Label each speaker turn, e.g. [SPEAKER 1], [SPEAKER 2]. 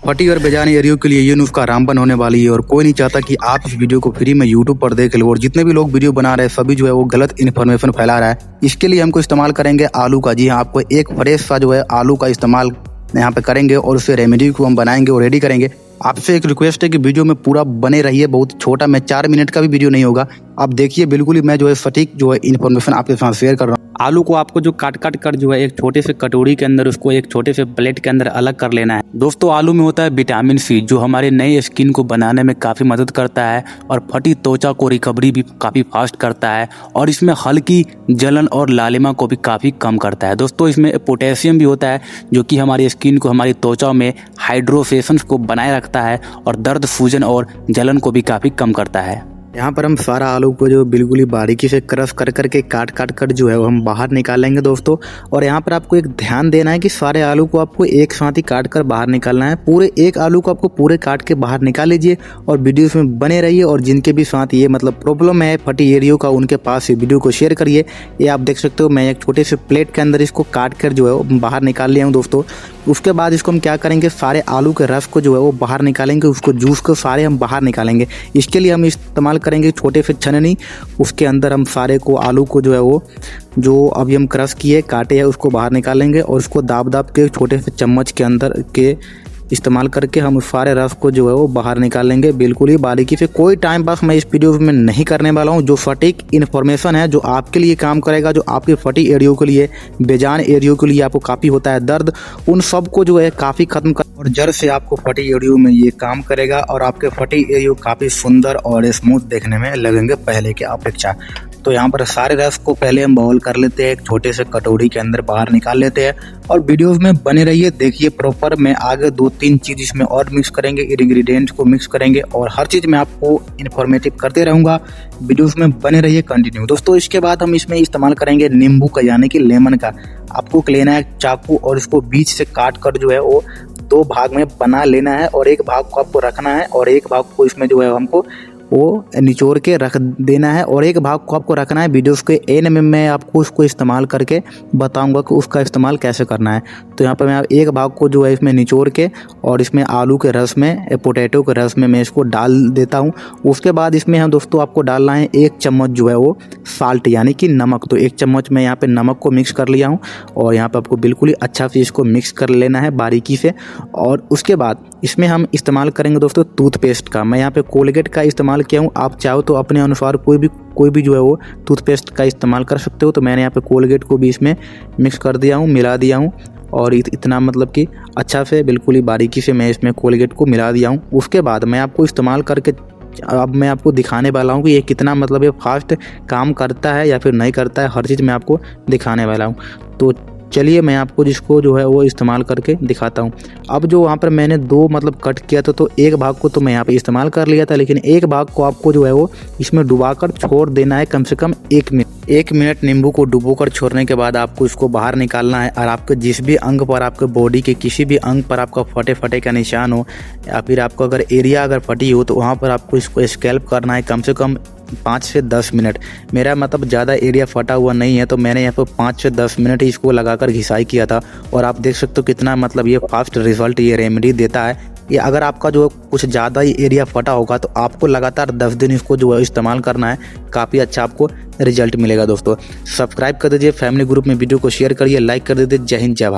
[SPEAKER 1] फटी और बेजान एरियो के लिए ये नुस्खा रामबन होने वाली है और कोई नहीं चाहता कि आप इस वीडियो को फ्री में यूट्यूब पर देख लो। और जितने भी लोग वीडियो बना रहे हैं सभी जो है वो गलत इन्फॉर्मेशन फैला रहा है। इसके लिए हमको इस्तेमाल करेंगे आलू का। जी हाँ, आपको एक फ्रेश सा जो है आलू का इस्तेमाल यहाँ पे करेंगे और उससे रेमेडी को हम बनाएंगे और रेडी करेंगे। आपसे एक रिक्वेस्ट है कि वीडियो में पूरा बने रहिए, बहुत छोटा में 4 मिनट का भी वीडियो नहीं होगा। आप देखिए, बिल्कुल ही मैं जो है सटीक जो है इन्फॉर्मेशन आपके साथ शेयर कर रहा हूँ। आलू को आपको जो काट काट कर जो है एक छोटे से कटोरी के अंदर उसको एक छोटे से प्लेट के अंदर अलग कर लेना है। दोस्तों, आलू में होता है विटामिन सी जो हमारे नए स्किन को बनाने में काफ़ी मदद करता है और फटी त्वचा को रिकवरी भी काफ़ी फास्ट करता है और इसमें हल्की जलन और लालिमा को भी काफ़ी कम करता है। दोस्तों, इसमें पोटेशियम भी होता है जो कि हमारी स्किन को, हमारी त्वचा में हाइड्रोसेशन को बनाए रखता है और दर्द, सूजन और जलन को भी काफ़ी कम करता है। यहाँ पर हम सारा आलू को जो बिल्कुल ही बारीकी से क्रश कर करके काट काट कर जो है वो हम बाहर निकालेंगे दोस्तों। और यहाँ पर आपको एक ध्यान देना है कि सारे आलू को आपको एक साथ ही काट कर बाहर निकालना है। पूरे एक आलू को आपको पूरे काट के बाहर निकाल लीजिए और वीडियो में बने रहिए। और जिनके भी साथ ये मतलब प्रॉब्लम है फटी एरियो का, उनके पास ये वीडियो को शेयर करिए। ये आप देख सकते हो, मैं एक छोटे से प्लेट के अंदर इसको काट कर जो है वो बाहर निकाल लिया हूँ दोस्तों। उसके बाद इसको हम क्या करेंगे, सारे आलू के रस को जो है वो बाहर निकालेंगे, उसको जूस को सारे हम बाहर निकालेंगे। इसके लिए हम इस्तेमाल करेंगे छोटे से छननी। उसके अंदर हम सारे को आलू को जो है वो जो अभी हम क्रश किए काटे हैं उसको बाहर निकालेंगे और उसको दाब दाब के छोटे से चम्मच के अंदर के इस्तेमाल करके हम उस सारे रस को जो है वो बाहर निकालेंगे बिल्कुल ही बारीकी से। कोई टाइम पास मैं इस वीडियो में नहीं करने वाला हूँ। जो सटीक इन्फॉर्मेशन है, जो आपके लिए काम करेगा, जो आपके फटी एरियो के लिए, बेजान एरियो के लिए आपको काफ़ी होता है दर्द, उन सब को जो है काफ़ी खत्म कर और जड़ से आपको फटी एरियो में ये काम करेगा और आपके फटी एरियो काफ़ी सुंदर और स्मूथ देखने में लगेंगे पहले की अपेक्षा। तो यहाँ पर सारे रस को पहले हम बॉईल कर लेते हैं, एक छोटे से कटोरी के अंदर बाहर निकाल लेते हैं और वीडियोस में बने रहिए। देखिए प्रॉपर, मैं आगे 2-3 चीज़ इसमें और मिक्स करेंगे, इंग्रेडिएंट्स को मिक्स करेंगे और हर चीज़ मैं आपको इन्फॉर्मेटिव करते रहूँगा। वीडियोस में बने रहिए कंटिन्यू दोस्तों। इसके बाद हम इसमें इस्तेमाल करेंगे नींबू का, यानी कि लेमन का। आपको लेना है चाकू और इसको बीच से काट कर जो है वो 2 भाग में बना लेना है और एक भाग को आपको रखना है और एक भाग को इसमें जो है हमको वो निचोड़ के रख देना है और एक भाग को आपको रखना है। वीडियोस के एंड में मैं आपको उसको इस्तेमाल करके बताऊंगा कि उसका इस्तेमाल कैसे करना है। तो यहाँ पर मैं एक भाग को जो है इसमें निचोड़ के और इसमें आलू के रस में, पोटैटो के रस में मैं इसको डाल देता हूँ। उसके बाद इसमें हम दोस्तों आपको डालना है 1 चम्मच जो है वो साल्ट, यानी कि नमक। तो 1 चम्मच मैं यहाँ पर नमक को मिक्स कर लिया हूँ और यहाँ पर आपको बिल्कुल ही अच्छा से इसको मिक्स कर लेना है बारीकी से। और उसके बाद इसमें हम इस्तेमाल करेंगे दोस्तों टूथपेस्ट का। मैं यहाँ पे कोलगेट का इस्तेमाल किया हूँ, आप चाहो तो अपने अनुसार कोई भी जो है वो टूथपेस्ट का इस्तेमाल कर सकते हो। तो मैंने यहाँ पे कोलगेट को भी इसमें मिक्स कर दिया हूँ, मिला दिया हूँ और इतना मतलब कि अच्छा से बिल्कुल ही बारीकी से मैं इसमें कोलगेट को मिला दिया हूँ। उसके बाद मैं आपको इस्तेमाल करके अब मैं आपको दिखाने वाला हूँ कि ये कितना मतलब ये फास्ट काम करता है या फिर नहीं करता है, हर चीज़ मैं आपको दिखाने वाला हूँ। तो चलिए मैं आपको जिसको जो है वो इस्तेमाल करके दिखाता हूँ। अब जो वहाँ पर मैंने 2 मतलब कट किया था, तो एक भाग को तो मैं यहाँ पे इस्तेमाल कर लिया था, लेकिन एक भाग को आपको जो है वो इसमें डुबाकर छोड़ देना है कम से कम 1 मिनट। 1 मिनट नींबू को डुबोकर छोड़ने के बाद आपको इसको बाहर निकालना है और आपके जिस भी अंग पर, आपके बॉडी के किसी भी अंग पर आपका फटे का निशान हो या फिर आपको अगर एरिया अगर फटी हो तो वहाँ पर आपको इसको स्कैल्प करना है कम से कम 5 से 10 मिनट। मेरा मतलब ज़्यादा एरिया फटा हुआ नहीं है तो मैंने यहाँ पर 5 से 10 मिनट ही इसको लगाकर घिसाई किया था और आप देख सकते हो कितना मतलब ये फास्ट रिजल्ट ये रेमेडी देता है। ये अगर आपका जो कुछ ज़्यादा ही एरिया फटा होगा तो आपको लगातार 10 दिन इसको जो है इस्तेमाल करना है, काफ़ी अच्छा आपको रिजल्ट मिलेगा दोस्तों। सब्सक्राइब कर दीजिए, फैमिली ग्रुप में वीडियो को शेयर करिए, लाइक कर दीजिए। जय हिंद, जय भारत।